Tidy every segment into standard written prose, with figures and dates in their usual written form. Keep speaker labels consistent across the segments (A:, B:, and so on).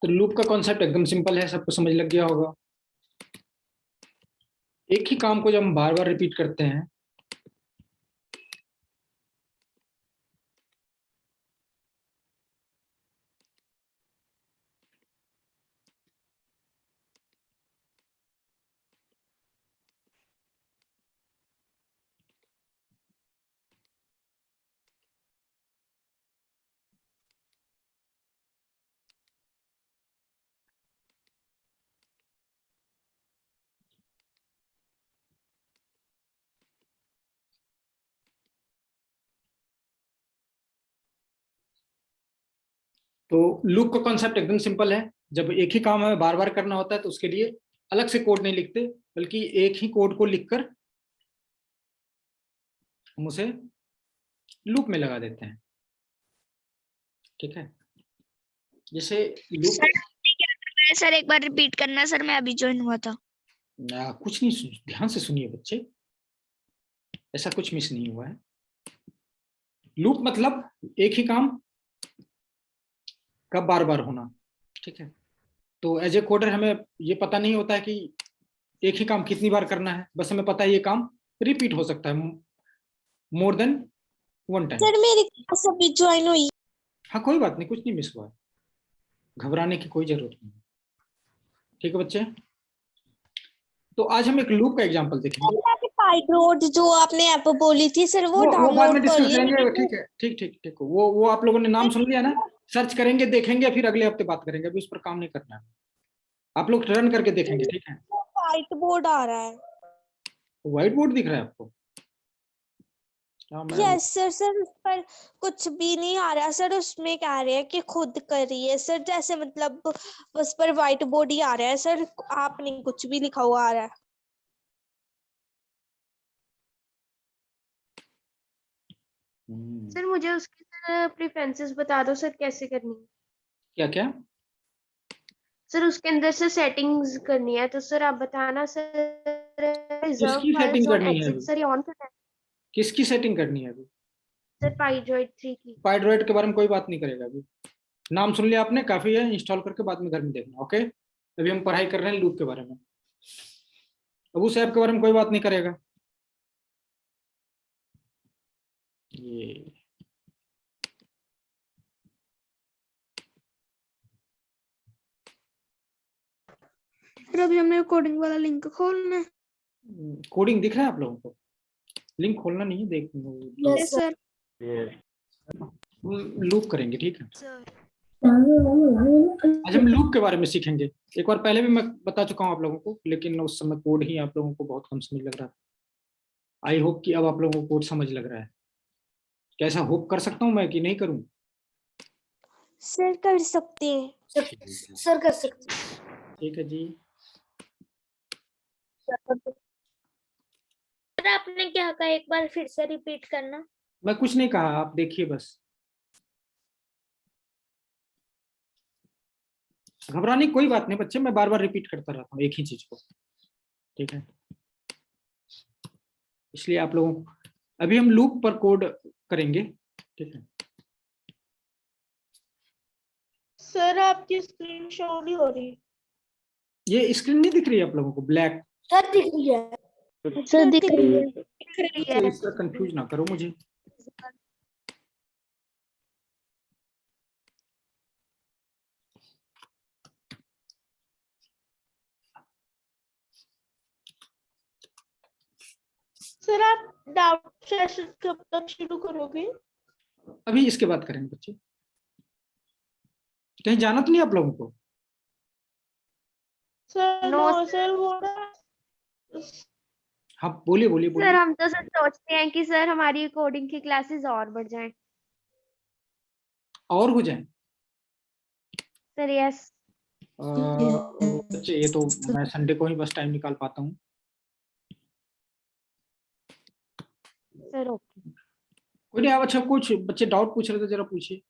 A: तो लूप का कॉन्सेप्ट एकदम सिंपल है, सबको समझ लग गया होगा। एक ही काम को जब हम बार बार रिपीट करते हैं तो लूप का कॉन्सेप्ट एकदम सिंपल है। जब एक ही काम हमें बार बार करना होता है तो उसके लिए अलग से कोड नहीं लिखते, बल्कि एक ही कोड को लिखकर हम उसे लूप में लगा देते हैं। ठीक है, जैसे लूप
B: सर क्या करना है सर, एक बार रिपीट करना सर, मैं अभी ज्वाइन हुआ था।
A: कुछ नहीं, ध्यान से सुनिए बच्चे, ऐसा कुछ मिस नहीं हुआ है। लूप मतलब एक ही काम का बार बार होना। ठीक है, तो एज ए कोडर हमें ये पता नहीं होता है कि एक ही काम कितनी बार करना है, बस हमें पता है ये काम रिपीट हो सकता है more than one time.
B: Sir मेरी क्लास अभी ज्वाइन हुई।
A: हाँ कोई बात नहीं, कुछ नहीं मिस हुआ है, घबराने की कोई जरूरत नहीं। ठीक है बच्चे, तो आज हम एक लूप का एग्जांपल देखेंगे।
B: पाइड्रोड जो आपने ऐप बोली थी सर, वो
A: वो बाद में
B: डाउनलोड कर
A: डिस्कस
B: ली।
A: करेंगे। ठीक है, ठीक ठीक ठीक, वो आप लोगों ने नाम सुन लिया ना, सर्च करेंगे, देखेंगे, फिर अगले हफ्ते बात करेंगे, अभी उस पर काम नहीं करना है। आप लोग रन करके देखेंगे। ठीक है,
B: व्हाइट बोर्ड आ रहा है।
A: व्हाइट बोर्ड दिख रहा है आपको? हाँ मैं
B: यस सर। सर उस पर कुछ भी नहीं आ रहा सर, उसमें कह रहे हैं कि खुद करिए सर, जैसे मतलब उस पर व्हाइट बोर्ड ही आ रहा है सर, आप नहीं कुछ भी लिखा हुआ आ रहा है।
C: सर मुझे उसकी प्रेफरेंसेस बता दो सर, कैसे करनी है।
A: क्या क्या?
C: सर उसके अंदर से सेटिंग्स करनी है, तो सर आप बताना सर। रिजर्व
A: किसकी
C: फाइल्स
A: सेटिंग
C: ऑन
A: करनी है
C: एग्जिट
A: अभी?
C: सर, ये ऑन करना है
A: किसकी सेटिंग करनी है अभी?
C: सर, पाइड्रॉइड 3 की।
A: पाइड्रॉइड के बारे में कोई बात नहीं करेगा अभी। नाम सुन लिया आपने, काफी है, इंस्टॉल करके बाद में घर में देखना। ओके, अभी हम पढ़ाई कर रहे हैं लूप के बारे में, अब उस ऐप के बारे में कोई बात नहीं करेगा। ये
D: फिर अभी हमें कोडिंग वाला लिंक खोलना है।
A: कोडिंग दिख रहा है आप लोगों को? लिंक खोलना नहीं है, देख
D: यस सर।
A: लूप करेंगे। ठीक है,
B: सर
A: आज हम लूप के बारे में सीखेंगे। एक बार पहले भी मैं बता चुका हूं आप लोगों को, लेकिन उस समय कोड ही आप लोगों को बहुत कम समझ लग रहा था। आई होप कि अब आप लोगों को कोड समझ लग रहा है। कैसा होप कर सकता हूं मैं कि नहीं करूं?
B: सर कर सकते हैं।
D: सर कर सकते हैं।
A: ठीक है जी।
B: सर आपने क्या कहा, एक बार फिर से रिपीट करना।
A: मैं कुछ नहीं कहा, आप देखिए बस, घबराने की कोई बात नहीं बच्चे, मैं बार बार रिपीट करता रहता हूँ एक ही चीज को। ठीक है, इसलिए आप लोगों को अभी हम लूप पर कोड करेंगे। ठीक है,
C: सर आपकी स्क्रीन शो नहीं हो रही।
A: ये स्क्रीन नहीं दिख रही है आप लोगों को? ब्लैक
D: सर दिख रही है।
B: सर दिख रही है।
A: तो इसका कंफ्यूज ना करो मुझे।
C: सर आप डाउट सेशन कब तक शुरू करोगे?
A: अभी इसके बाद करेंगे बच्चे, कहीं जाना तो नहीं आप लोगों को?
C: सर नो सर, वो ना
A: हाँ बोलिए बोलिए
C: सर
A: बोलिए।
C: हम तो सर सोचते हैं कि सर हमारी कोडिंग की क्लासेस और बढ़ जाएं।
A: और हो जाए
C: सर यस।
A: बच्चे, ये तो मैं संडे को ही बस टाइम निकाल पाता हूँ।
C: Sir okay.
A: कोई नहीं, आप अच्छा कुछ बच्चे डाउट पूछ रहे थे, जरा पूछिए।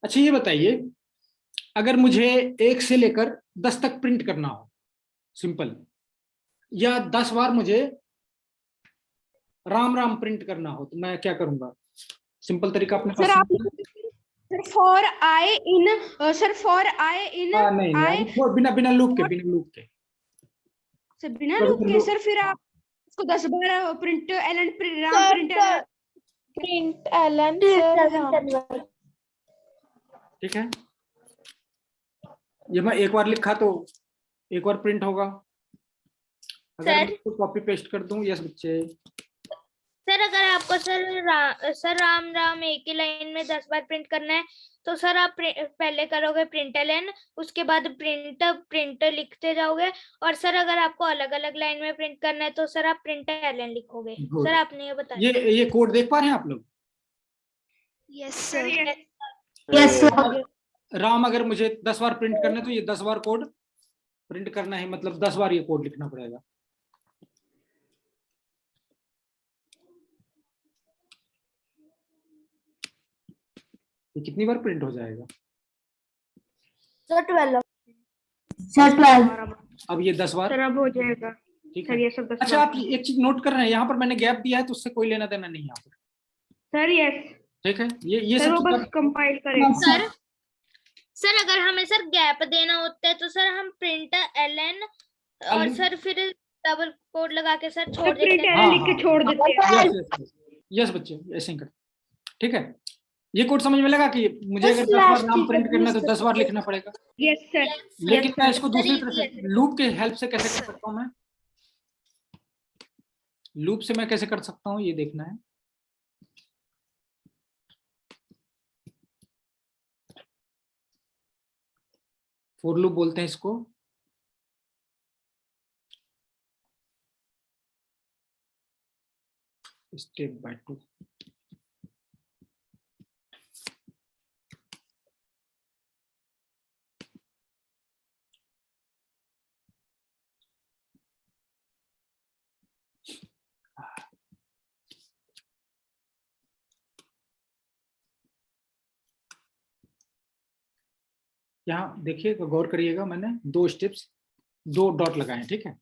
A: अच्छा ये बताइए, अगर मुझे 1 से लेकर 10 तक प्रिंट करना हो, सिंपल, या 10 बार मुझे राम राम प्रिंट करना हो तो मैं क्या करूंगा? सिंपल तरीका अपने
D: सर
A: पास
D: आप sir for I in sir for I in
A: नहीं नहीं,
D: आई
A: अभी बिना बिना लूप के, बिना लूप के।
D: सर बिना
A: तो
D: लूप के
A: loop-
D: सर फिर आप उसको 10 बार print Allen Ram
B: sir
D: print Allen
B: print Allen sir हाँ।
A: ठीक है, ये मैं एक बार लिखा तो एक बार प्रिंट होगा। अगर मैं
C: सर
A: इसको कॉपी पेस्ट कर दूं, यस बच्चे,
C: सर अगर आपको सर राम राम एक ही लाइन में 10 बार प्रिंट करना है तो सर आप पहले करोगे प्रिंट एलन, उसके बाद प्रिंट लिखते जाओगे, और सर अगर आपको अलग अलग लाइन में प्रिंट करना है तो सर आप प्रिंट एलन लिखोगे।
A: Good.
C: सर आपने ये बताया।
A: ये कोड देख पा रहे हैं आप लोग?
B: Yes
D: sir
B: sir.
C: Yes sir.
A: Ram अगर मुझे 10 बार प्रिंट करना है तो ये 10 बार कोड प्रिंट करना है, मतलब 10 बार ये कोड लिखना पड़ेगा। ये कितनी बार प्रिंट हो जाएगा?
C: सर 12 सर 12
A: अब ये 10 बार,
D: सर अब हो जाएगा
A: ठीक
D: सर
A: है।
D: ये सब 10
A: अच्छा, आप एक चीज नोट कर रहे हैं, यहाँ पर मैंने गैप दिया है तो उससे कोई लेना देना नहीं यहाँ पर,
D: सर यस
A: ठीक है। ये
D: सर
A: सब
D: वो
A: चीज़
D: बस
A: आप-
D: कंपाइल करेगा
C: सर अगर हमें सर गैप देना होता है तो सर हम प्रिंट एलन और
A: अली-
C: सर फिर डबल कोड लगा के सर छोड़
D: सर प्रिंट
C: देते हैं।
D: एलन लिख के छोड़ देते हैं
A: यस बच्चे, ऐसे ही कर, ठीक है। ये कोड समझ में लगा कि मुझे अगर 10 बार नाम प्रिंट करना है तो 10 बार लिखना पड़ेगा,
D: यस सर
A: लेकिन मैं इसको
C: सर,
A: दूसरी
C: ये
A: तरफ
C: भी है,
A: से लूप के हेल्प से कैसे कर सकता हूँ मैं? लूप से मैं कैसे कर सकता हूँ ये देखना है। फॉर लूप बोलते हैं इसको। स्टेप बाय टू, यहाँ देखिए, गौर करिएगा, मैंने 2 स्टेप्स 2 डॉट लगाए हैं, ठीक है।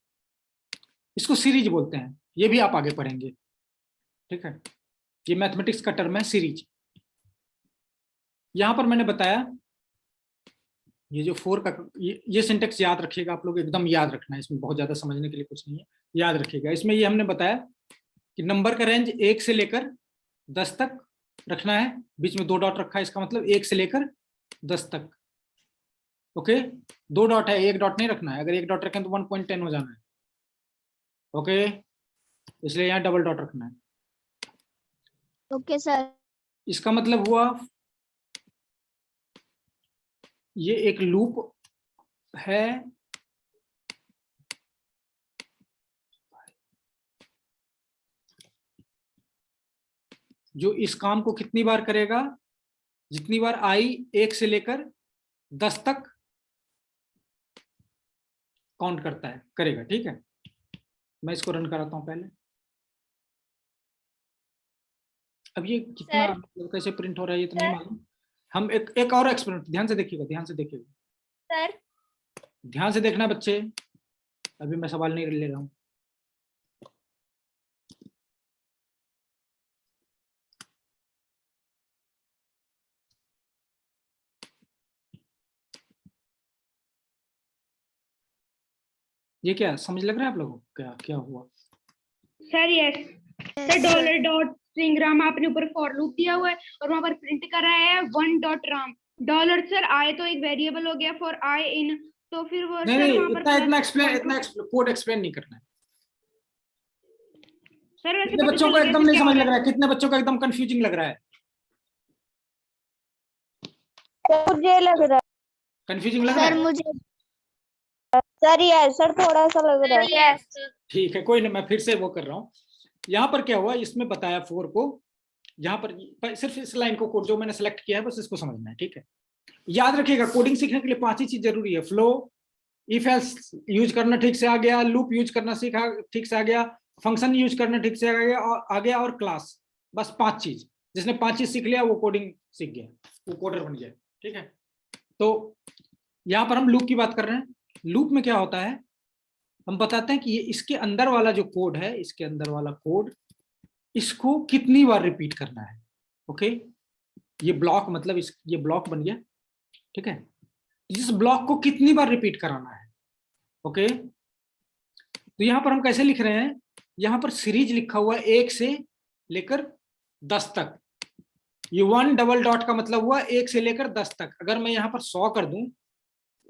A: इसको सीरीज बोलते हैं, ये भी आप आगे पढ़ेंगे, ठीक है। ये मैथमेटिक्स का टर्म है सीरीज। यहां पर मैंने बताया ये जो 4 का ये सिंटेक्स याद रखिएगा आप लोग, एकदम याद रखना है, इसमें बहुत ज्यादा समझने के लिए कुछ नहीं है, याद रखिएगा। इसमें ये हमने बताया कि नंबर का रेंज 1 से लेकर 10 तक रखना है, बीच में 2 डॉट रखा है, इसका मतलब 1 से लेकर 10 तक, ओके। 2 डॉट है, 1 डॉट नहीं रखना है, अगर 1 डॉट रखें तो 1.10 हो जाना है, ओके, इसलिए यहाँ डबल डॉट रखना है।
B: Okay sir.
A: इसका मतलब हुआ ये एक लूप है जो इस काम को कितनी बार करेगा, जितनी बार आई 1 से लेकर 10 तक काउंट करता है, करेगा, ठीक है। मैं इसको रन कराता हूं पहले। अब ये कितना कैसे प्रिंट हो रहा है ये तो नहीं मालूम। हम एक और एक्सपेरिमेंट, ध्यान से देखिएगा, ध्यान से देखिएगा
C: सर
A: ध्यान से देखना बच्चे, अभी मैं सवाल नहीं ले रहा हूं। ये क्या समझ लग रहा है आप लोगों को, क्या क्या हुआ?
D: Sir yes sir dollar dot string Ram आपने ऊपर फॉर लूप दिया हुआ है और वहां पर प्रिंट कर रहा है 1 dot Ram dollar. Sir I तो एक वेरिएबल हो गया फॉर आई इन, तो फिर वो
A: नहीं
D: सर
A: नहीं,
D: वहां पर
A: इतना कोड एक्सप्लेन नहीं करना है।
D: सर वैसे
A: कितने
D: पता
A: बच्चों
D: चल
A: को
D: गया
A: एकदम
D: सर
A: नहीं
D: क्या
A: समझ
D: हो
A: लग
D: रहा
A: रहा है? कितने बच्चों को एकदम कंफ्यूजिंग लग रहा है?
B: मुझे लग रहा
A: कंफ्यूजिंग लग
B: है
A: रहा
B: सर,
A: है?
B: मुझे सर ये सर थोड़ा सा लग रहा है।
C: यस
A: ठीक है, कोई ना, मैं फिर से वो कर रहा हूँ। यहाँ पर क्या हुआ, इसमें बताया 4 को, यहाँ पर सिर्फ इस लाइन को कोड जो मैंने सेलेक्ट किया है बस इसको समझना है, ठीक है। याद रखिएगा कोडिंग सीखने के लिए 5 ही चीज जरूरी है। फ्लो, इफ एल्स यूज करना ठीक से आ गया, लूप यूज करना सीखा ठीक से आ गया, फंक्शन यूज करना ठीक से आ गया और क्लास, बस 5 चीज। जिसने 5 चीज सीख लिया वो कोडिंग सीख गया, वो कोडर बन गया, ठीक है। तो यहाँ पर हम लूप की बात कर रहे हैं। लूप में क्या होता है, हम बताते हैं कि ये इसके अंदर वाला जो कोड है, इसके अंदर वाला कोड इसको कितनी बार रिपीट करना है। ओके, ये ब्लॉक मतलब ये ब्लॉक बन गया, ठीक है। इस ब्लॉक को कितनी बार रिपीट कराना है। ओके, तो यहां पर हम कैसे लिख रहे हैं, यहां पर सीरीज लिखा हुआ है 1 से लेकर 10 तक। ये 1 डबल डॉट का मतलब हुआ 1 से लेकर 10 तक। अगर मैं यहां पर 100 कर दूं,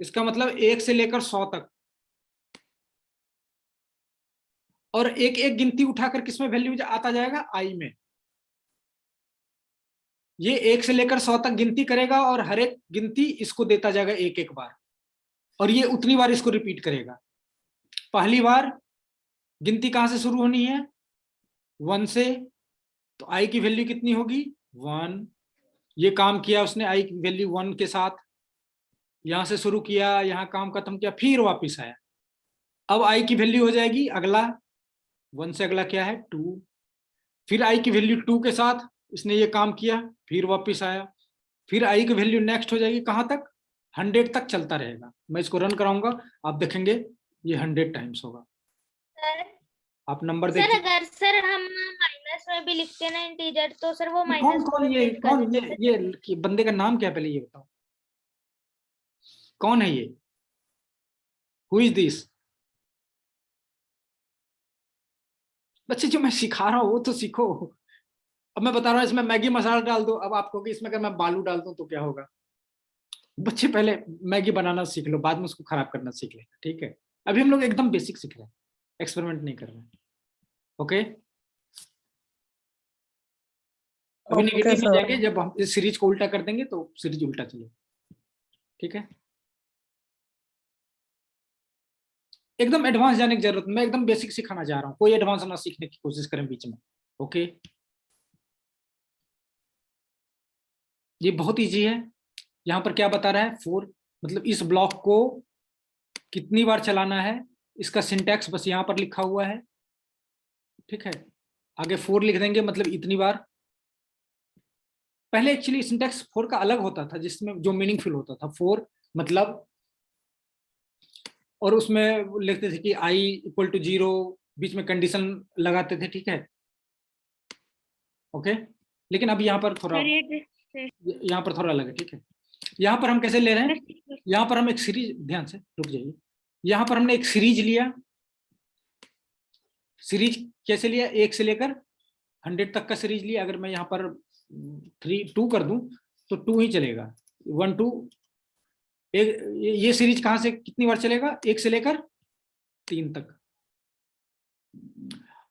A: इसका मतलब 1 से लेकर 100 तक, और एक एक गिनती उठाकर किसमें वैल्यू आता जाएगा, आई में। ये 1 से लेकर 100 तक गिनती करेगा और हर एक गिनती इसको देता जाएगा एक एक बार, और ये उतनी बार इसको रिपीट करेगा। पहली बार गिनती कहां से शुरू होनी है, 1 से, तो आई की वैल्यू कितनी होगी, 1। ये काम किया उसने आई की वैल्यू 1 के साथ, यहां से शुरू किया, यहां काम खत्म किया, फिर वापिस आया। अब आई की वैल्यू हो जाएगी अगला 1 से अगला क्या है, 2। फिर आई की वैल्यू 2 के साथ इसने ये काम किया, फिर वापिस आया। फिर आई की वैल्यू नेक्स्ट हो जाएगी कहां तक, 100 तक चलता रहेगा। मैं इसको रन कराऊंगा, आप देखेंगे ये 100 टाइम्स होगा।
C: सर
A: आप नंबर
C: सर
A: देखिए।
C: अगर सर हम माइनस में भी लिखते हैं ना इंटीजर, तो सर वो
A: कौन
C: माइनस को
A: कौन
C: भी
A: ये
C: प्रिंट कर
A: कौन
C: देते हैं।
A: ये बंदे का नाम क्या है, पहले ये बताओ, कौन है ये, हु इज दिस। बच्चे जो मैं सिखा रहा हूँ वो तो सीखो। अब मैं बता रहा हूँ इसमें मैगी मसाला डाल दो, अब आपको कि इसमें अगर मैं बालू डाल दूं तो क्या होगा। बच्चे पहले मैगी बनाना सीख लो, बाद में उसको खराब करना सीख लेना, ठीक है। अभी हम लोग एकदम बेसिक सीख रहे हैं, एक्सपेरिमेंट नहीं कर रहे हैं। ओके, अभी नेगेटिव में जाएंगे, जब हम इस सीरीज को उल्टा कर देंगे तो सीरीज उल्टा चलेगी, ठीक है। एकदम एडवांस जाने की जरूरत, मैं एकदम बेसिक सिखाना चाह रहा हूँ, कोई एडवांस ना सीखने की कोशिश करें बीच में। ओके, ये बहुत इजी है। यहाँ पर क्या बता रहा है, 4, मतलब इस ब्लॉक को कितनी बार चलाना है, इसका सिंटैक्स बस यहाँ पर लिखा हुआ है, ठीक है। आगे 4 लिख देंगे, मतलब इतनी बार। पहले एक्चुअली सिंटैक्स 4 का अलग होता था, जिसमें जो मीनिंगफुल होता था, 4 मतलब, और उसमें लिखते थे कि i इक्वल टू 0, बीच में कंडीशन लगाते थे, ठीक है। ओके, लेकिन अब यहाँ पर थोड़ा, यहाँ पर थोड़ा अलग है, ठीक है। यहाँ पर हम कैसे ले रहे हैं, यहाँ पर हम एक सीरीज, ध्यान से रुक जाइए, यहाँ पर हमने एक सीरीज लिया। सीरीज कैसे लिया, 1 से लेकर 100 तक का सीरीज लिया। अगर मैं यहाँ पर 2 कर दूं तो 2 ही चलेगा, 1 2। ये सीरीज कहां से कितनी बार चलेगा, 1 से लेकर 3 तक,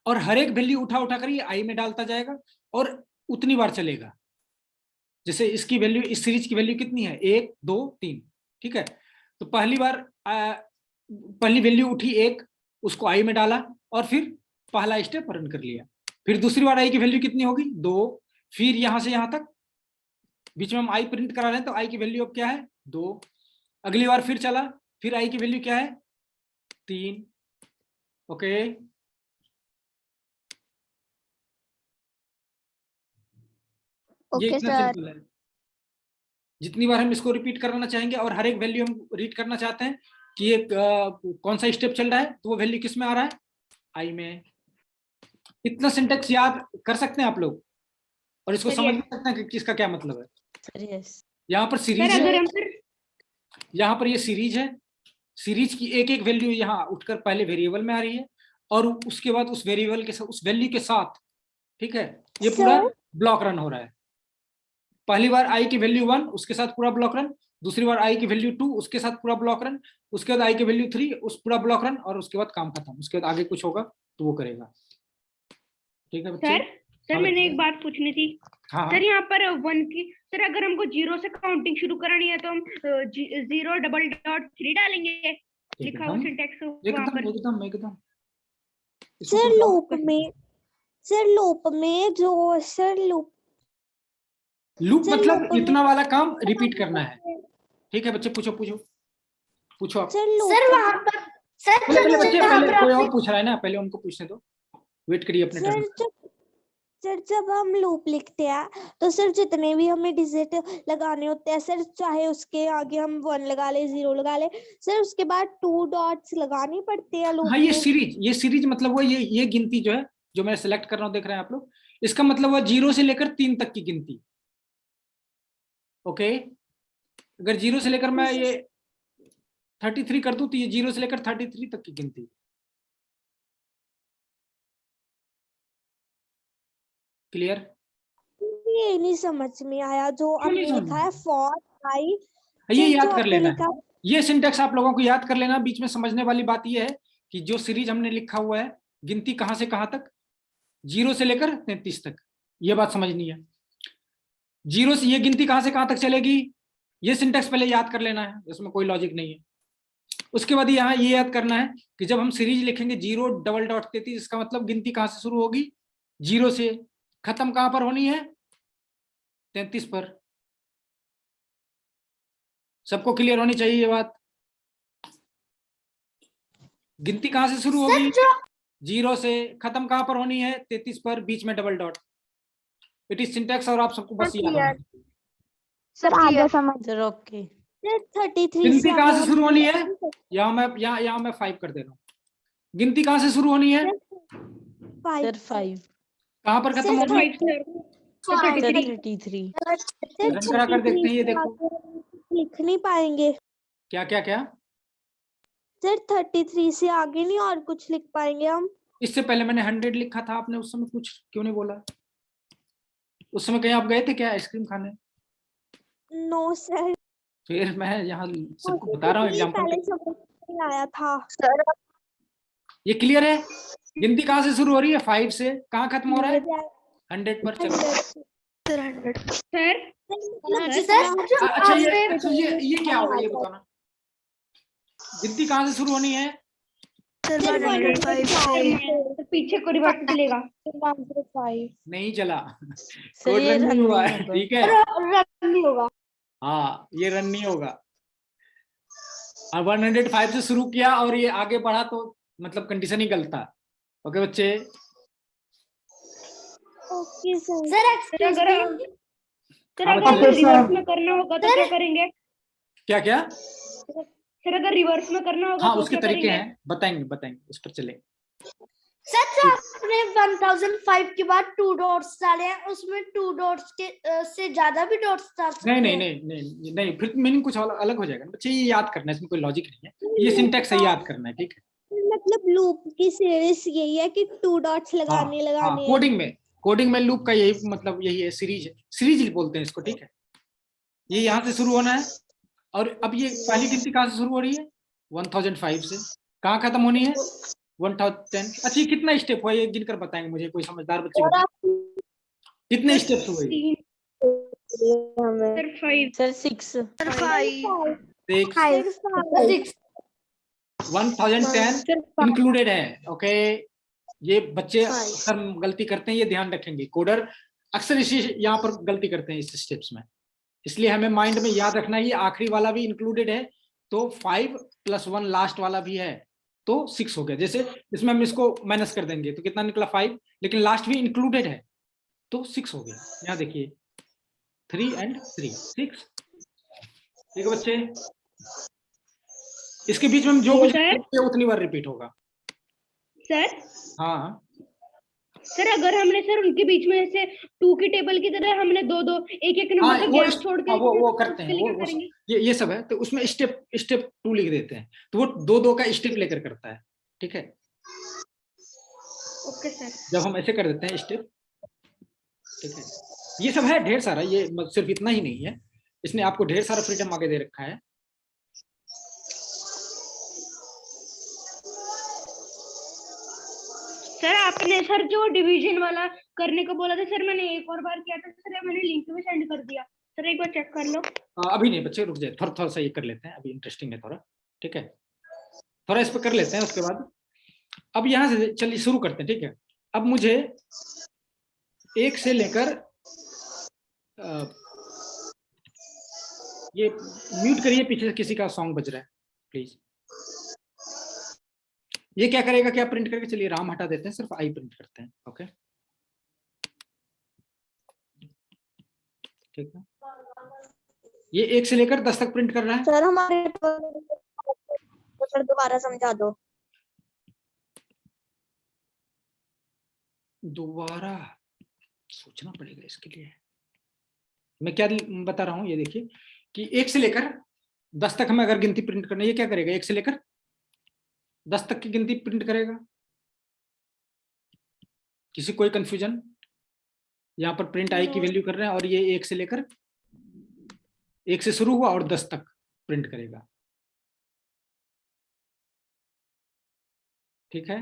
A: और हर एक वैल्यू उठा उठा कर ये आई में डालता जाएगा और उतनी बार चलेगा। जैसे इसकी वैल्यू, इस सीरीज की वैल्यू कितनी है, 1 2 3, ठीक है। तो पहली बार पहली वैल्यू उठी 1, उसको आई में डाला और फिर पहला स्टेप रन कर लिया। फिर दूसरी बार आई की वैल्यू कितनी होगी, 2। फिर यहां से यहां तक, बीच में हम आई प्रिंट करा रहे हैं तो आई की वैल्यू अब क्या है, 2। अगली बार फिर चला, फिर आई की वैल्यू क्या है, 3। ओके, ये इतना सिंपल है। जितनी बार हम इसको रिपीट करना चाहेंगे और हर एक वैल्यू हम रीड करना चाहते हैं कि ये कौन सा स्टेप चल रहा है, तो वो वैल्यू किस में आ रहा है, आई में। इतना सिंटेक्स याद कर सकते हैं आप लोग, और इसको समझ सकते हैं कि किसका क्या मतलब है। यहाँ पर सीरीज है, यहाँ पर ये सीरीज है, सीरीज की एक एक वैल्यू यहाँ उठकर पहले वेरिएबल में आ रही है, और उसके बाद उस वेरिएबल के साथ, उस वैल्यू के साथ, ठीक है, ये पूरा ब्लॉक रन हो रहा है। पहली बार आई की वैल्यू 1, उसके साथ पूरा ब्लॉक रन। दूसरी बार आई की वैल्यू 2, उसके साथ पूरा ब्लॉक रन। उसके बाद आई की वैल्यू 3, उस पूरा ब्लॉक रन, और उसके बाद काम खत्म। उसके बाद आगे कुछ होगा तो वो करेगा, ठीक है बच्चे।
D: सर मैंने एक बात पूछनी थी।
A: हाँ
D: सर यहाँ पर 1 की, सर अगर हमको 0 से काउंटिंग शुरू करानी है तो हम 0 डबल डॉट 3 डालेंगे, लिखा हुआ सिंटेक्स वहां पर।
A: एकदम एकदम
B: सर लूप में, जो सर लूप
A: मतलब इतना वाला काम रिपीट करना है, ठीक है बच्चे। पूछो आप।
C: सर वहां पर
A: पहले कोई और पूछ रहा है ना, पहले उनको पूछने दो, वेट करिए अपने टर्न।
B: सर जब हम लूप लिखते हैं तो सर जितने भी हमें डिजिट लगाने होते हैं सर, चाहे उसके आगे हम 1 लगा ले, 0 लगा ले, सर उसके बाद 2 डॉट्स लगाने पड़ते हैं लूप
A: हाँ, ये सीरीज मतलब वो ये गिनती जो है जो मैं सिलेक्ट कर रहा हूं, देख रहे हैं आप लोग, इसका मतलब हुआ 0 से लेकर 3 तक की गिनती। ओके, अगर 0 से लेकर मैं ये 33 कर दूं तो ये 0 से लेकर 33 तक की गिनती। क्लियर?
B: ये नहीं समझ में आया जो
A: क्यों नहीं
B: आपने
A: समझ
B: लिखा है फॉर आई।
A: ये
B: फिर
A: याद
B: जो
A: कर
B: आपने
A: लेना
B: लिखा
A: है, ये सिंटेक्स आप लोगों को याद कर लेना। बीच में समझने वाली बात ये है कि जो सीरीज हमने लिखा हुआ है, गिनती कहां से कहां तक, 0 से लेकर 33 तक, ये बात समझनी है। 0 से ये गिनती कहां से कहां तक चलेगी, ये सिंटेक्स पहले याद कर लेना है, इसमें कोई लॉजिक नहीं है। उसके बाद यहाँ ये याद करना है कि जब हम सीरीज लिखेंगे 0:33, इसका मतलब गिनती कहां से शुरू होगी, 0 से, खत्म कहां पर होनी है, 33 पर। सबको क्लियर होनी चाहिए ये बात। गिनती कहां से शुरू होगी, 0 से, खत्म कहां पर होनी है, 33 पर, बीच में double dot. It is syntax और आप सबको बस याद होना है।
B: सर आगे
E: समझ।
B: Sir okay. 33
A: गिनती
B: से
A: कहां
B: आगे
A: से शुरू होनी है, यहाँ मैं 5 कर दे रहा हूँ। गिनती कहां से शुरू होनी है,
B: सर 5
A: कहां पर खत्म
B: सर
A: होगी,
B: 33
A: रन करा कर देखते हैं, ये देखो
B: लिख नहीं पाएंगे
A: क्या क्या क्या।
B: सर 33 से आगे नहीं और कुछ लिख पाएंगे हम।
A: इससे पहले मैंने 100 लिखा था, आपने उस समय कुछ क्यों नहीं बोला? उस समय कहीं आप गए थे क्या आइसक्रीम खाने?
B: नो सर,
A: फिर मैं यहाँ सबको बता रहा हूँ एग्जाम्पल।
B: पहले समझ नहीं आया था।
A: ये क्लियर है? गिनती कहाँ से शुरू हो रही है, 5 से, कहाँ खत्म हो रहा है, 100 पर। चलो
D: सर
A: अच्छा, ये क्या होगा, ये बताना। गिनती कहाँ से शुरू होनी है,
D: पीछे को रिवर्स चलेगा।
A: नहीं चला,
B: सर ये
A: रन नहीं
B: रन
A: हुआ
B: नहीं
A: है,
B: होगा।
A: ठीक है।
D: नहीं होगा।
A: हाँ, ये रन नहीं होगा। अब 105 से शुरू किया और ये आगे बढ़ा तो मतलब कंडीशन ही गलत था। ओके बच्चे,
B: ओके सर।
D: सर अगर
A: हाँ,
D: अगर रिवर्स में करना होगा तो क्या करेंगे?
A: क्या क्या?
D: सर अगर रिवर्स में करना होगा
A: हाँ,
D: तो
A: उसके
D: क्या
A: तरीके
D: करेंगे?
A: हैं, बताएंगे, उस पर चलेंगे।
E: सर आपने 1005 के बाद 2 डॉट्स डाले हैं, उसमें 2 डॉट्स के से ज्यादा भी डॉट्स डाल सकते हैं?
A: नहीं, फिर मीनिंग कुछ अलग हो जाएगा बच्चे। ये याद करना है, इसमें कोई लॉजिक नहीं है, ये सिंटेक्स है, याद करना है, ठीक है।
B: मतलब लूप की सीरीज यही है कि 2 डॉट्स लगाने
A: हाँ, कोडिंग में लूप का यही मतलब, यही है, सीरीज बोलते हैं इसको, ठीक है। ये यहाँ से शुरू होना है, और अब ये पहली गिनती कहाँ से शुरू हो रही है, 1005 से, कहाँ खत्म होनी है, 1010। अच्छा, कितना स्टेप हुआ ये गिनकर बताएंगे मुझे, कोई समझदार बच्चे बताएं कितने स्टेप्स हुए?
D: सर 5
B: सर 6
A: 1010 इंक्लूडेड है। ओके, ये बच्चे अक्सर गलती करते हैं, ये ध्यान रखेंगे। कोडर अक्सर इसी यहाँ पर गलती करते हैं इस स्टेप्स में, इसलिए हमें माइंड में याद रखना है, ये आखिरी वाला भी इंक्लूडेड है, तो 5 + 1 लास्ट वाला भी है, तो 6 हो गया। जैसे इसमें हम इसको माइनस कर देंगे तो कितना निकला, 5, लेकिन लास्ट भी इंक्लूडेड है तो 6 हो गया। यहाँ देखिए 3 and 3, 6। ठीक है बच्चे, इसके बीच में हम जो कुछ उतनी बार रिपीट होगा।
D: सर
A: हाँ
D: सर अगर हमने सर उनके बीच में ऐसे 2 की टेबल की तरह हमने 2 एक नंबर का गैप छोड़ के
A: वो करते हैं, वो ये सब है, तो उसमें स्टेप 2 लिख देते हैं, तो वो 2 का स्टेप लेकर करता है, ठीक है।
D: ओके सर,
A: जब हम ऐसे कर देते हैं स्टेप, ठीक है। ये सब है ढेर सारा, ये सिर्फ इतना ही नहीं है, इसने आपको ढेर सारा फ्रीडम आगे दे रखा है।
D: सर आपने सर जो डिवीजन वाला करने को बोला था सर, मैंने एक और बार किया था सर, मैंने लिंक भी सेंड कर दिया सर, एक बार चेक कर लो।
A: अभी नहीं बच्चे, रुक जाए, थोड़ा सा ये कर लेते हैं, अभी इंटरेस्टिंग है थोड़ा, ठीक है, थोड़ा इस पर कर लेते हैं, उसके बाद अब यहाँ से चलिए शुरू करते हैं, ठीक है। अब मुझे 1 से लेकर ये म्यूट करिए, पीछे किसी का सॉन्ग बज रहा है प्लीज। ये क्या करेगा, क्या प्रिंट करके, चलिए राम हटा देते हैं, सिर्फ आई प्रिंट करते हैं। ओके, ठीक है। ये 1 से लेकर 10 तक प्रिंट कर रहा है।
B: सर हमारे सर दोबारा समझा दो।
A: दोबारा सोचना पड़ेगा इसके लिए। मैं क्या बता रहा हूं, ये देखिए कि 1 से लेकर 10 तक हमें अगर गिनती प्रिंट करना है, ये क्या करेगा, 1 से लेकर 10 तक की गिनती प्रिंट करेगा। किसी कोई कंफ्यूजन? यहाँ पर प्रिंट आई की वैल्यू कर रहे हैं और ये 1 से लेकर 1 से शुरू हुआ और 10 तक प्रिंट करेगा। ठीक है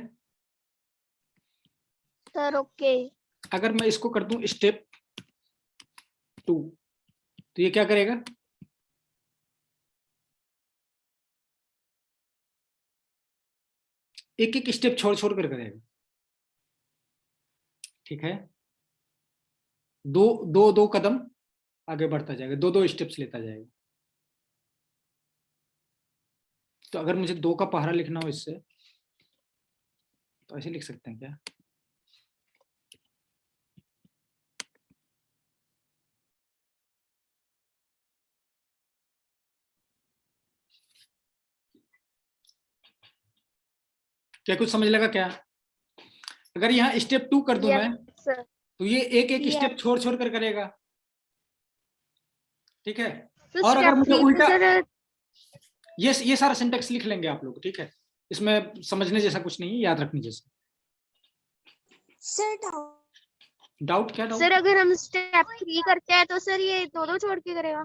B: सर ओके।
A: अगर मैं इसको कर दूं स्टेप 2 तो ये क्या करेगा, एक एक स्टेप छोड़ छोड़ कर करेगा। ठीक है, दो कदम आगे बढ़ता जाएगा, दो स्टेप्स लेता जाएगा। तो अगर मुझे 2 का पहाड़ा लिखना हो इससे, तो ऐसे लिख सकते हैं क्या, क्या कुछ समझ लगा क्या? अगर यहाँ स्टेप 2 कर दूं मैं,
B: सर
A: तो ये एक एक स्टेप छोड़ छोड़ कर करेगा। ठीक है,
B: तो
A: और अगर मुझे उल्टा,
B: सर
A: ये सारा सिंटेक्स लिख लेंगे आप लोग। ठीक है, इसमें समझने जैसा कुछ नहीं है, याद रखने जैसा।
B: सर
A: डाउट क्या डाउट?
B: सर अगर हम स्टेप 3 करते हैं तो सर ये दो छोड़ के करेगा।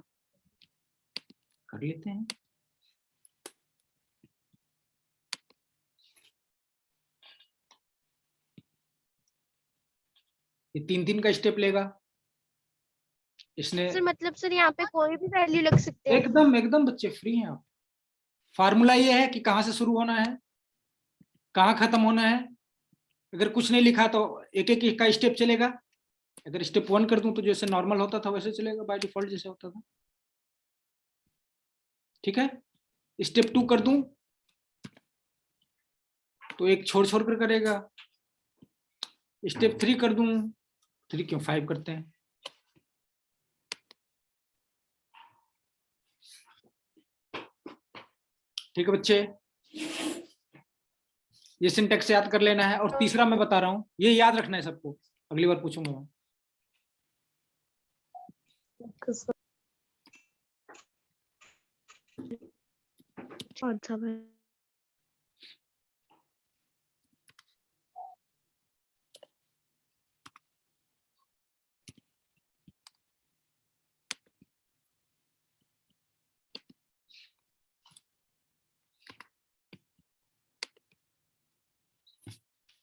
A: कर लेते हैं। ये 3 का स्टेप लेगा इसने।
B: सर मतलब सर यहाँ पे कोई भी वैल्यू लग सकते हैं?
A: एकदम एकदम बच्चे फ्री हैं आप। फार्मूला ये है कि कहाँ से शुरू होना है, कहाँ खत्म होना है। अगर कुछ नहीं लिखा तो एक एक का स्टेप चलेगा। अगर स्टेप 1 कर दूं तो जैसे नॉर्मल होता था वैसे चलेगा, बाय डिफॉल्ट जैसे होता था। ठीक है, स्टेप 2 कर दूं तो एक छोड़ छोड़ कर करेगा। स्टेप 3 कर दूं, 3 क्यों 5 करते हैं। ठीक है बच्चे, ये सिंटेक्स याद कर लेना है। और तीसरा मैं बता रहा हूं, ये याद रखना है सबको, अगली बार पूछूंगा मैं।
B: अच्छा भाई।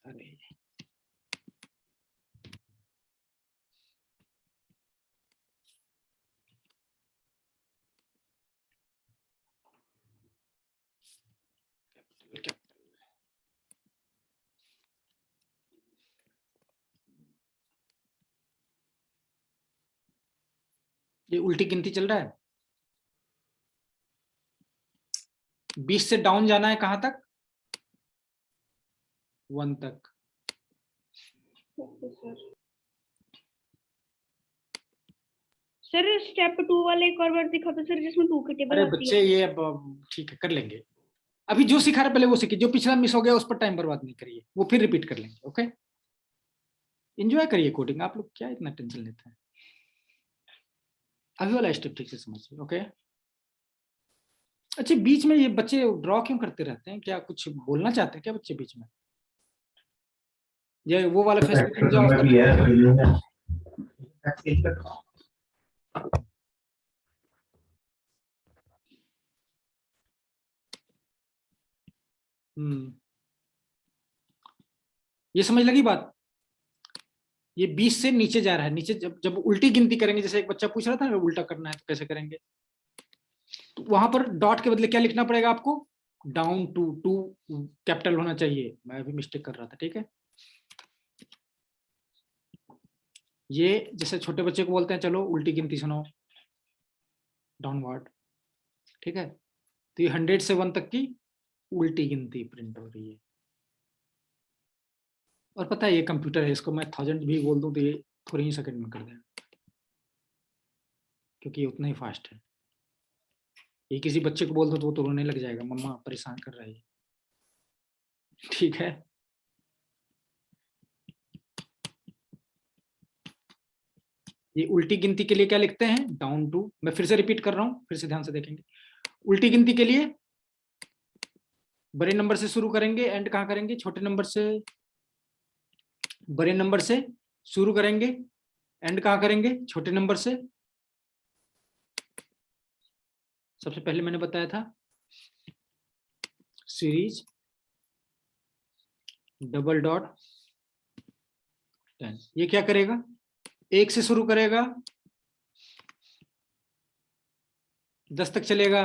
A: अरे ये उल्टी गिनती चल रहा है। 20 से डाउन जाना है कहां तक, 1 तक।
D: सर स्टेप 2 वाले एक और बार दिखाओ तो सर, जिसमें 2 की टेबल
A: अरे
D: होती
A: बच्चे
D: है।
A: ये अब ठीक है, कर लेंगे। अभी जो सिखा रहे पहले वो सीखिए, जो पिछला मिस हो गया उस पर टाइम बर्बाद नहीं करिए, वो फिर रिपीट कर लेंगे। ओके, एंजॉय करिए कोडिंग। आप लोग क्या इतना टेंशन लेते हैं, अभी वाला स्टेप ठीक से समझिए। ओके, अच्छा बीच में ये बच्चे ड्रॉ क्यों करते रहते हैं, क्या कुछ बोलना चाहते हैं क्या बच्चे बीच में? ये वो वाला फैसिलिटी जो ये समझ लगी बात। ये 20 से नीचे जा रहा है, नीचे जब जब उल्टी गिनती करेंगे, जैसे एक बच्चा पूछ रहा था ना उल्टा करना है तो कैसे करेंगे, तो वहां पर डॉट के बदले क्या लिखना पड़ेगा आपको, डाउन टू कैपिटल होना चाहिए। मैं अभी मिस्टेक कर रहा था। ठीक है, ये जैसे छोटे बच्चे को बोलते हैं चलो उल्टी गिनती सुनो, डाउनवर्ड। ठीक है, तो ये 100 से 1 तक की उल्टी गिनती प्रिंट हो रही है। और पता है ये कंप्यूटर है, इसको मैं 1000 भी बोल दूं तो ये थोड़ी ही सेकंड में कर देगा, क्योंकि ये उतना ही फास्ट है। ये किसी बच्चे को बोल दो तो वो तो रोने लग जाएगा, मम्मा परेशान कर रही है। ठीक है, ये उल्टी गिनती के लिए क्या लिखते हैं, डाउन टू। मैं फिर से रिपीट कर रहा हूँ, फिर से ध्यान से देखेंगे। उल्टी गिनती के लिए बड़े नंबर से शुरू करेंगे, एंड कहाँ करेंगे, छोटे नंबर से, बड़े नंबर से शुरू करेंगे, एंड कहाँ करेंगे, छोटे नंबर से। सबसे पहले मैंने बताया था सीरीज डबल डॉट 10, ये क्या करेगा, 1 से शुरू करेगा, 10 तक चलेगा,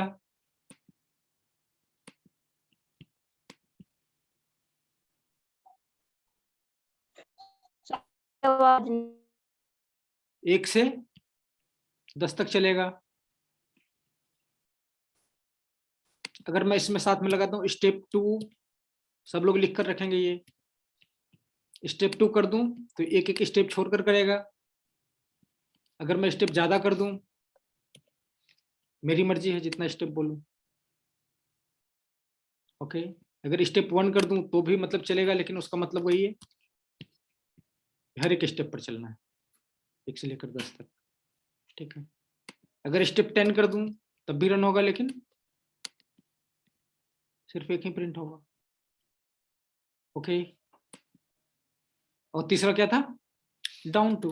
B: आवाज नहीं।
A: 1 से 10 तक चलेगा। अगर मैं इसमें साथ में लगाता हूँ स्टेप 2, सब लोग लिख कर रखेंगे, ये स्टेप 2 कर दूं तो एक एक स्टेप छोड़कर करेगा। अगर मैं स्टेप ज्यादा कर दूं, मेरी मर्जी है जितना स्टेप बोलूं। ओके, अगर स्टेप 1 कर दूं तो भी मतलब चलेगा, लेकिन उसका मतलब वही है, हर एक स्टेप पर चलना है, 1 से लेकर 10 तक। ठीक है, अगर स्टेप 10 कर दूं तब भी रन होगा, लेकिन सिर्फ एक ही प्रिंट होगा। ओके, और तीसरा क्या था, डाउन टू,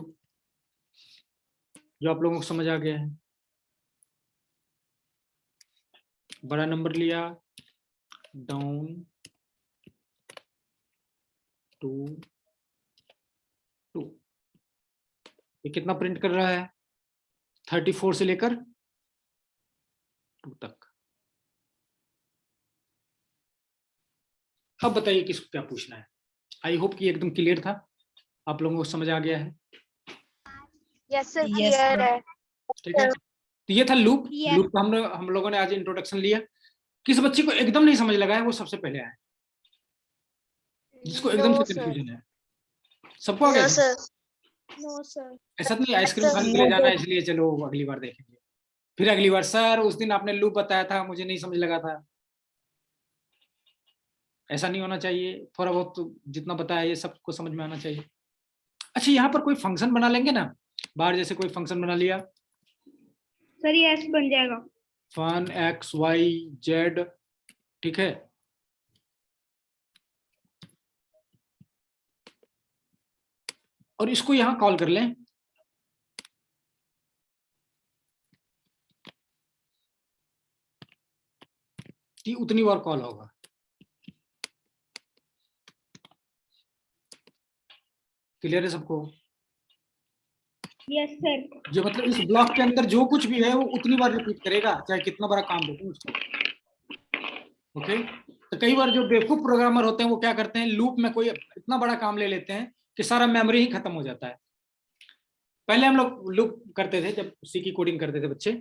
A: जो आप लोगों को समझ आ गया है। बड़ा नंबर लिया, डाउन टू 2, ये कितना प्रिंट कर रहा है, 34 से लेकर 2 तक। अब बताइए किसको क्या पूछना है। आई होप कि एकदम क्लियर था, आप लोगों को समझ आ गया है।
B: Yes sir,
F: Yes,
B: clear
F: sir.
B: है।
A: ठीक है, तो ये था लूप।
B: Yes.
A: लूप का हम लोगों ने आज इंट्रोडक्शन लिया। किस बच्चे को एकदम नहीं समझ लगा है वो सबसे पहले आए, जिसको एकदम
B: नो
A: से
B: सर,
A: कंफ्यूजन है। सबको आ गया
B: नो
A: था?
B: Sir, no sir.
A: ऐसा नहीं आइसक्रीम खाने के लिए जाना है इसलिए चलो अगली बार देखेंगे, फिर अगली बार सर उस दिन आपने लूप बताया था मुझे नहीं समझ लगा था। ऐसा नहीं होना चाहिए, थोड़ा बहुत तो जितना बताया ये सबको समझ में आना चाहिए। अच्छा, यहाँ पर कोई फंक्शन बना लेंगे ना, बाहर जैसे कोई फंक्शन बना लिया,
D: सर ये एस बन जाएगा।
A: फन एक्स वाई जेड, ठीक है, और इसको यहाँ कॉल कर लें, कि उतनी बार कॉल होगा। क्लियर है सबको?
D: Yes sir.
A: जो मतलब इस ब्लॉक के अंदर जो कुछ भी है वो उतनी बार रिपीट करेगा, चाहे कितना बड़ा काम देते हैं उसको। ओके, तो कई बार जो बेवकूफ प्रोग्रामर होते हैं वो क्या करते हैं, लूप में कोई इतना बड़ा काम ले लेते हैं कि सारा मेमोरी ही खत्म हो जाता है। पहले हम लोग लूप करते थे जब सी की कोडिंग करते थे बच्चे,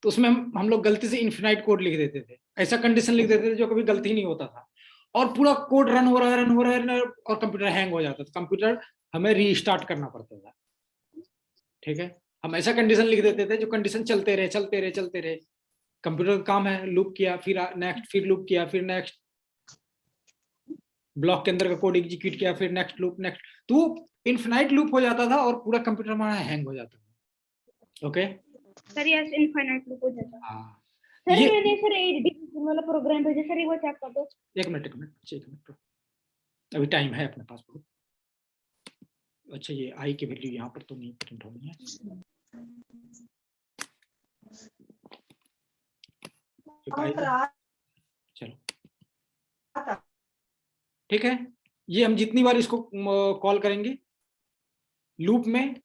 A: तो उसमें हम लोग गलती से इन्फिनाइट कोड लिख देते थे, ऐसा कंडीशन लिख देते थे जो कभी गलती नहीं होता था, और पूरा कोड रन हो रहा है और कंप्यूटर हैंग हो जाता था, कंप्यूटर हमें रीस्टार्ट करना पड़ता था। ठीक है, हम ऐसा कंडीशन लिख देते थे जो कंडीशन चलते रहे। कंप्यूटर का काम है लूप किया, फिर नेक्स्ट, फिर लूप किया, फिर नेक्स्ट, ब्लॉक के अंदर का कोड एग्जीक्यूट किया, फिर नेक्स्ट लूप, नेक्स्ट, तो इनफिनाइट लूप हो जाता था और पूरा कंप्यूटर हमारा हैंग हो जाता था। Okay
D: sir yes, infinite loop हो जाता है।
A: हाँ,
D: सर
A: ये
D: मैंने सर 8 डिवीजन वाला प्रोग्राम भेजा सर, ये वो चेक कर दो।
A: एक मिनट, अभी टाइम है अपने पास बहुत। अच्छा, ये आई की वैल्यू यहाँ पर तो नहीं प्रिंट होनी है, चलो ठीक है। ये हम जितनी बार इसको कॉल करेंगे लूप में,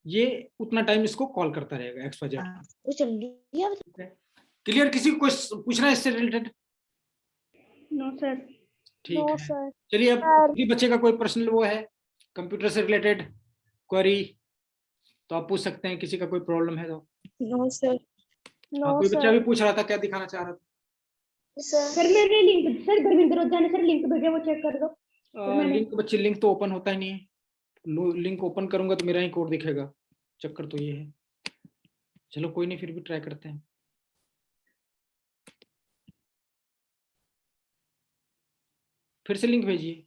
A: ये उतना टाइम इसको कॉल करता रहेगा एक्स वाई जेड। क्लियर? किसी को कुछ पूछना है इससे रिलेटेड?
D: No sir.
A: ठीक
B: नो
A: है,
B: सर।
A: चलिए अब किसी बच्चे का कोई पर्सनल वो है कंप्यूटर से रिलेटेड क्वेरी तो आप पूछ सकते हैं, किसी का कोई प्रॉब्लम है तो।
B: No sir.
A: हाँ,
B: नो
A: कोई बच्चा भी
B: सर।
A: पूछ रहा था, क्या दिखाना चाह रहा था?
D: सर मैंने लिंक, सर गुरविंदर रोजा ने सर लिंक भेजा, वो चेक कर दो।
A: लिंक बच्चे, लिंक तो ओपन होता ही नहीं है, लिंक ओपन करूंगा तो मेरा ही कोड दिखेगा, चक्कर तो ये है। चलो कोई नहीं, फिर भी ट्राई करते हैं। फिर से लिंक भेजिए,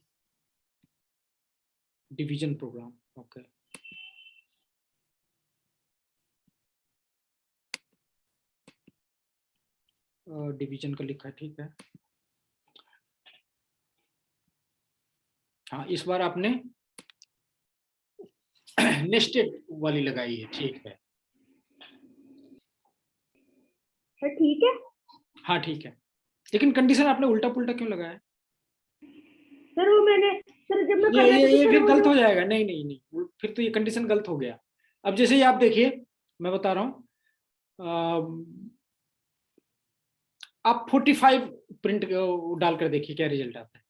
A: डिवीजन प्रोग्राम। ओके, डिवीजन का लिखा है, ठीक है। हाँ, इस बार आपने नेस्टेड वाली लगाई है, ठीक है।
D: सर ठीक है।
A: हाँ ठीक है, लेकिन कंडीशन आपने उल्टा पुल्टा क्यों लगाया?
D: सर वो मैंने सर जब मैं कर रहा था
A: ये
D: तो
A: फिर
D: सर
A: गलत हो जाएगा। नहीं नहीं नहीं, फिर तो ये कंडीशन गलत हो गया। अब जैसे ही आप देखिए, मैं बता रहा हूँ, आप 45 प्रिंट डाल कर देखिए क्या रिजल्ट आता है।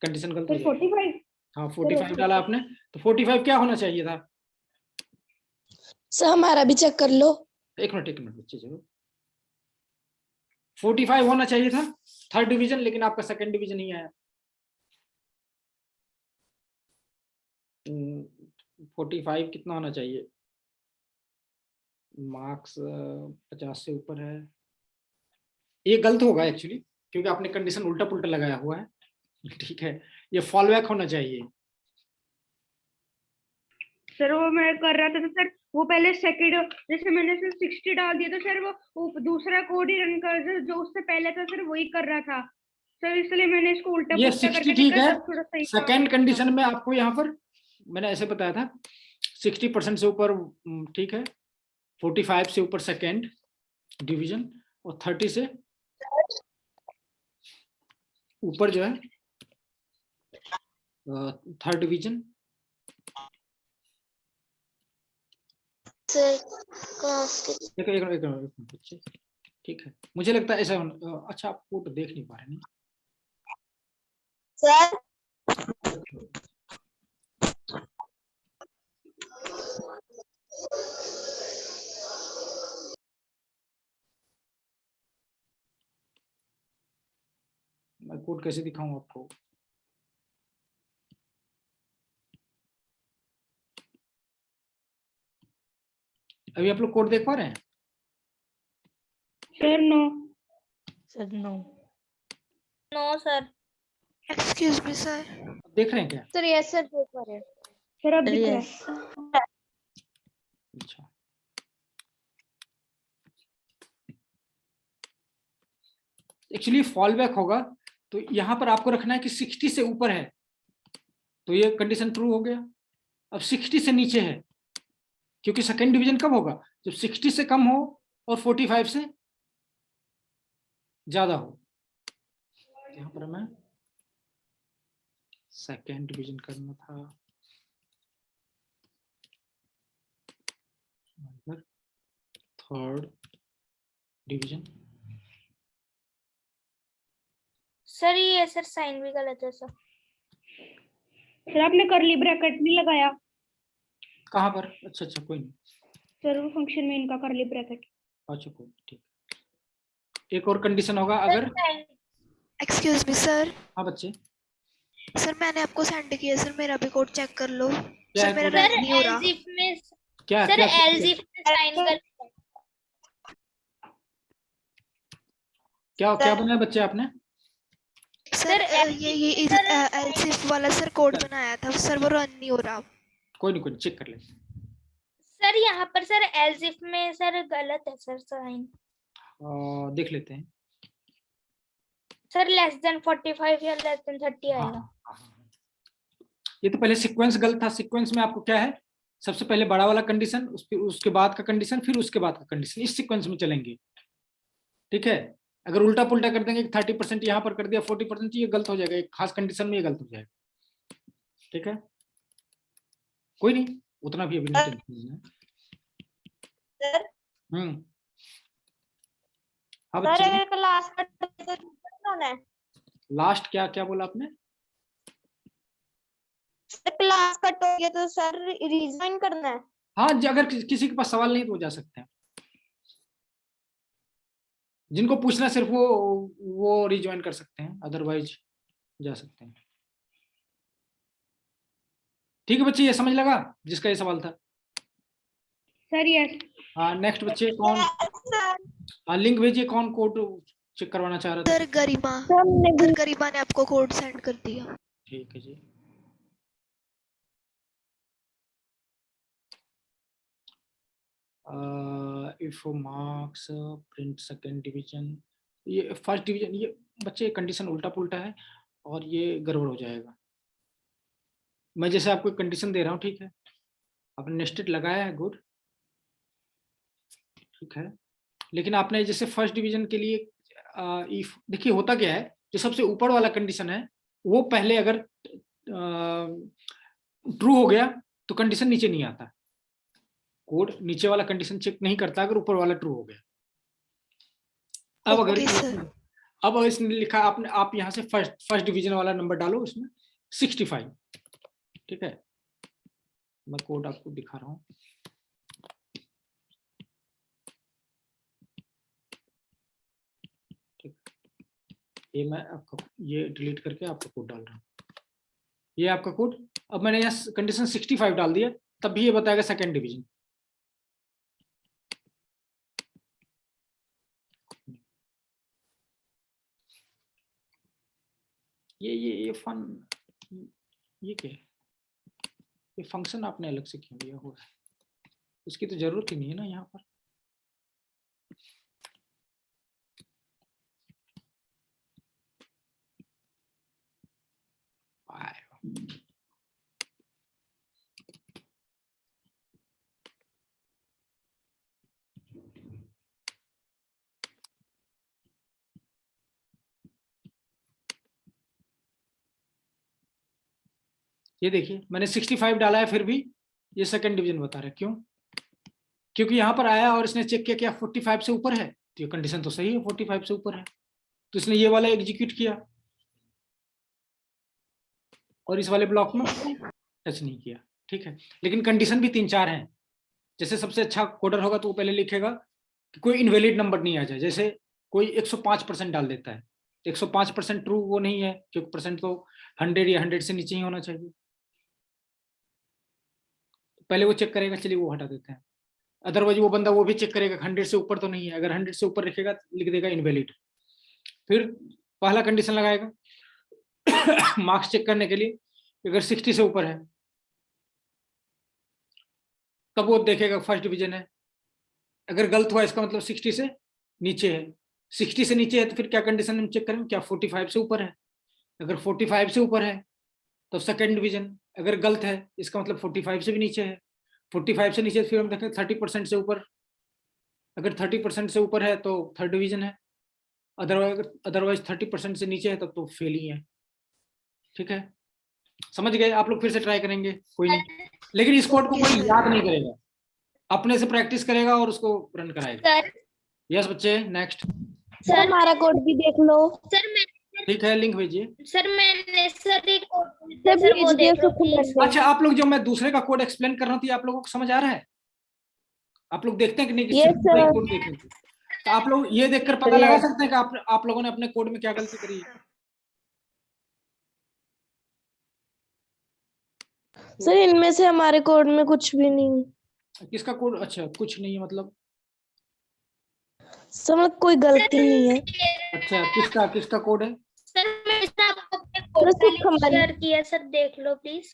A: कंडीशन गलत हो
D: सर
A: जाएगी।
D: 45।
A: हाँ 45 डाला आपने, तो 45 क्या होना चाहिए था?
B: सर हमारा भी चेक कर लो।
A: एक मिनट बच्चे, जरूर 45 होना चाहिए था थर्ड डिवीजन, लेकिन आपका सेकंड डिवीजन ही आया। 45 कितना होना चाहिए? मार्क्स 50 से ऊपर है। ये गलत होगा एक्चुअली, क्योंकि आपने कंडीशन उल्टा पुल्टा लगाया हुआ है, ठीक है। ये फॉल बैक होना चाहिए।
D: सर वो मैं कर रहा था तो सर वो पहले सेकंड जैसे मैंने सर 60 डाल दिया तो सर वो दूसरा कोड ही रन कर जो उससे पहले था सर वही कर रहा था सर, इसलिए मैंने इसको उल्टा
A: ये
D: पुल्टा
A: 60
D: करके
A: ठीक
D: देखा
A: है।
D: तब थोड़ा सही काम
A: सेकेंड
D: कर रहा था।
A: कंडीशन में आपको यहाँ पर मैंने ऐसे बताया था 60% से ऊपर, ठीक है, 45 से ऊपर सेकेंड डिवीजन, और 30 से ऊपर जो है थर्ड डिवीजन। एक बच्चे, ठीक है, मुझे लगता है ऐसा अच्छा आप कोड देख नहीं पा रहे हैं
B: सर
A: मैं कोड कैसे दिखाऊं आपको? अभी आप लोग कोड देख पा रहे हैं?
D: Sir no.
B: Sir no.
C: No sir.
F: Excuse me sir.
A: देख रहे हैं क्या?
B: सर यस सर देख पा रहे हैं।
D: सर अब दिख रहा
B: यस
D: है।
A: अच्छा, एक्चुअली फॉल बैक होगा तो यहाँ पर आपको रखना है कि 60 से ऊपर है, तो ये कंडीशन ट्रू हो गया। अब 60 से नीचे है, क्योंकि सेकेंड डिवीजन कब होगा? जब 60 से कम हो और 45 से ज्यादा हो। यहाँ पर हमें सेकेंड डिवीजन करना था, थर्ड डिवीजन।
C: सर ये सर साइन भी गलत है सर।
D: सर आपने करली ब्रैकेट नहीं लगाया
A: कहाँ पर? अच्छा अच्छा, कोई नहीं
D: सर वो फंक्शन में इनका करली ब्रैकेट।
A: अच्छा कोई नहीं, ठीक। एक और कंडीशन होगा अगर,
F: एक्सक्यूज मी सर।
A: हाँ बच्चे,
F: सर मैंने आपको सेंड किया सर, मेरा भी कोड चेक कर लो।
A: क्या
F: सर
A: है
F: मेरा
A: कोड?
C: सर
F: नहीं हो रहा।
C: एलजिफ में
A: क्या
C: सर
A: क्या
C: एलजिफ में साइन गलत है।
A: क्या क्या बनाया बच्चे आपने?
F: सर
C: LGF
F: ये
C: सर
F: एलसिफ वाला सर कोड बनाया था सर, वो रन नहीं हो रहा।
A: कोई नहीं चेक कर ले।
C: सर यहाँ पर सर एलजिफ में सर गलत है सर साइन।
A: देख लेते हैं।
C: सर लेस देन 45 या लेस देन 30
A: हाँ,
C: आएगा।
A: हाँ, हाँ। ये तो पहले सीक्वेंस गलत था। सीक्वेंस में आपको क्या है, सबसे पहले बड़ा वाला कंडीशन, उसके बाद का कंडीशन, फिर उसके बाद का कंडीशन, इस सीक्वेंस में चलेंगे, ठीक है। अगर उल्टा पुल्टा कर देंगे 30% यहाँ पर कर दिया 40%, ये गलत हो जाएगा, एक खास कंडीशन में ये गलत हो जाएगा, ठीक है। कोई नहीं, उतना भी अभी नहीं टेंशन है। हाँ बच्चे,
B: सर क्लास का
A: लास्ट क्या क्या बोला आपने?
B: क्लास कट हो गया तो सर रिजाइन करना है।
A: हाँ, अगर किसी के पास सवाल नहीं तो वो जा सकते हैं, जिनको पूछना सिर्फ वो रिज्वाइन कर सकते हैं, अदरवाइज जा सकते हैं। ठीक है बच्चे, ये समझ लगा जिसका ये सवाल था?
D: Sir yes.
A: हाँ, नेक्स्ट बच्चे कौन? हाँ, लिंक भेजिए, कौन कोड चेक करवाना चाह रहा था?
F: सर गरिमा। सर गरिमा ने आपको कोड सेंड कर दिया।
A: ठीक है जी। If marks print second division ये फर्स्ट डिवीजन, ये बच्चे कंडीशन उल्टा पुल्टा है और ये गड़बड़ हो जाएगा। मैं जैसे आपको कंडीशन दे रहा हूँ, ठीक है, आपने नेस्टेड लगाया है, गुड, ठीक है, लेकिन आपने जैसे फर्स्ट डिवीजन के लिए इफ, देखिए होता क्या है, जो सबसे ऊपर वाला कंडीशन है वो पहले अगर ट्रू हो गया तो कंडीशन नीचे नहीं आता, कोड नीचे वाला कंडीशन चेक नहीं करता अगर ऊपर वाला ट्रू हो गया। अब अगर
F: Okay, sir.
A: अब इसने लिखा आपने, आप यहाँ से फर्स्ट डिवीजन वाला नंबर डालो इसमें 65, ठीक है, मैं कोड आपको दिखा रहा हूँ। ये मैं आपका ये डिलीट करके आपका कोड डाल रहा हूँ, ये आपका कोड। अब मैंने यहाँ कंडीशन 65 डाल दिया, तब भी ये बताएगा सेकंड डिवीजन। ये फन, ये क्या है, ये फंक्शन आपने अलग से क्यों दिया हुआ है, उसकी तो जरूरत ही नहीं है ना यहाँ पर। ये देखिए मैंने 65 डाला है, फिर भी ये सेकंड डिवीजन बता रहा है, क्यों? क्योंकि यहाँ पर आया और इसने चेक किया क्या 45 से ऊपर है, तो ये कंडीशन तो सही है, 45 से ऊपर है, तो इसने ये वाला एग्जीक्यूट किया और इस वाले ब्लॉक में टच नहीं किया, ठीक है। लेकिन कंडीशन भी 3-4 हैं। जैसे सबसे अच्छा कोडर होगा तो वो पहले लिखेगा कि कोई इनवैलिड नंबर नहीं आ जाए, जैसे कोई 105% डाल देता है, 105% ट्रू वो नहीं है, क्योंकि परसेंट तो 100 या 100 से नीचे ही होना चाहिए। पहले वो चेक करेगा, चलिए वो हटा देते हैं। अदरवाइज वो बंदा वो भी चेक करेगा 100 से ऊपर तो नहीं है, अगर 100 से ऊपर लिखेगा लिख देगा इनवैलिड। फिर पहला कंडीशन लगाएगा मार्क्स चेक करने के लिए, अगर 60 से ऊपर है तब वो देखेगा फर्स्ट डिवीजन है, अगर गलत हुआ इसका मतलब 60 से नीचे है, 60 से नीचे है तो फिर क्या कंडीशन हम चेक करेंगे, क्या 45 से ऊपर है, अगर 45 से ऊपर है तो सेकंड डिवीजन, अगर गलत है इसका मतलब 45 से भी नीचे है, 45 से नीचे फिर हम देखें 30% से ऊपर, अगर 30% से ऊपर है तो थर्ड डिवीजन है, अदरवाइज 30% से नीचे है तब तो फेल ही है, ठीक है, समझ गए आप लोग? फिर से ट्राई करेंगे, कोई नहीं, लेकिन इस कोड को कोई याद नहीं करेगा, अपने से प्रैक्टिस करेगा और उसको रन कराएगा। यस बच्चे, नेक्स्ट।
B: सर हमारा कोड भी देख लो।
C: सर मैं,
A: ठीक है, लिंक भेजिए।
C: सर मैंने सर एक
B: सर
C: सर वो
B: भेज दिया
C: देख लो
B: सुखमन
C: प्लीज।
B: ने।
A: अच्छा, आप लोग जो मैं दूसरे का कोड एक्सप्लेन कर रहा हूँ तो ये आप लोगों को समझ आ रहा है? आप लोग देखते हैं कि नहीं कि
B: Yes,
A: सिर्फ पूरा
B: sir.
A: कोड देखेंगे? तो आप लोग ये देखकर पता लगा सकते हैं कि आप लोगों ने अपने कोड में क्या गलती करी है।
B: सर इनमें से हमारे कोड में कुछ भी नहीं,
A: किसका कोड? अच्छा, कुछ नहीं है मतलब?
B: सर मतलब कोई गलती नहीं है।
A: अच्छा, किसका कोड है?
C: सर मैं इसने आपको अपने कोड का लिंक शेयर किया, सर देख लो प्लीज।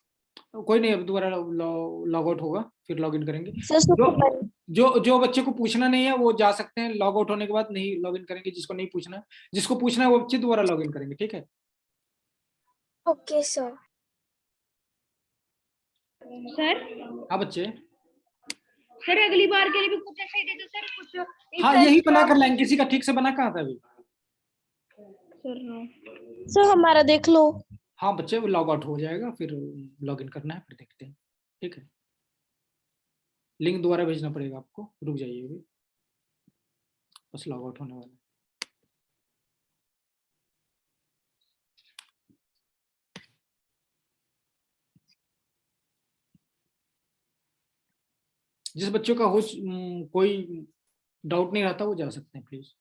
A: कोई नहीं, अब दोबारा लॉग आउट होगा फिर लॉग इन करेंगे।
B: सर सुखमन,
A: जो बच्चे को पूछना नहीं है वो जा सकते हैं, लॉग आउट होने के बाद नहीं लॉग इन करेंगे, जिसको नहीं पूछना, जिसको पूछना है वो बच्चे दोबारा लॉग इन करेंगे, ठीक है?
B: Okay sir.
D: सर
A: हाँ बच्चे,
D: सर अगली बार के लिए भी कुछ ऐसा ही दे दो सर, कुछ इस
A: हाँ
D: टाइप
A: यही
D: का।
A: बना कर लाएंगे, किसी का ठीक से बना कहाँ था अभी?
B: सर हमारा देख लो।
A: हाँ बच्चे, वो लॉग आउट हो जाएगा फिर लॉग इन करना है, फिर देखते हैं, ठीक है? लिंक दोबारा भेजना पड़ेगा आपको, रुक जाइए अभी, बस लॉग आउट होने वाला है। जिस बच्चों का कोई डाउट नहीं रहता वो जा सकते हैं प्लीज।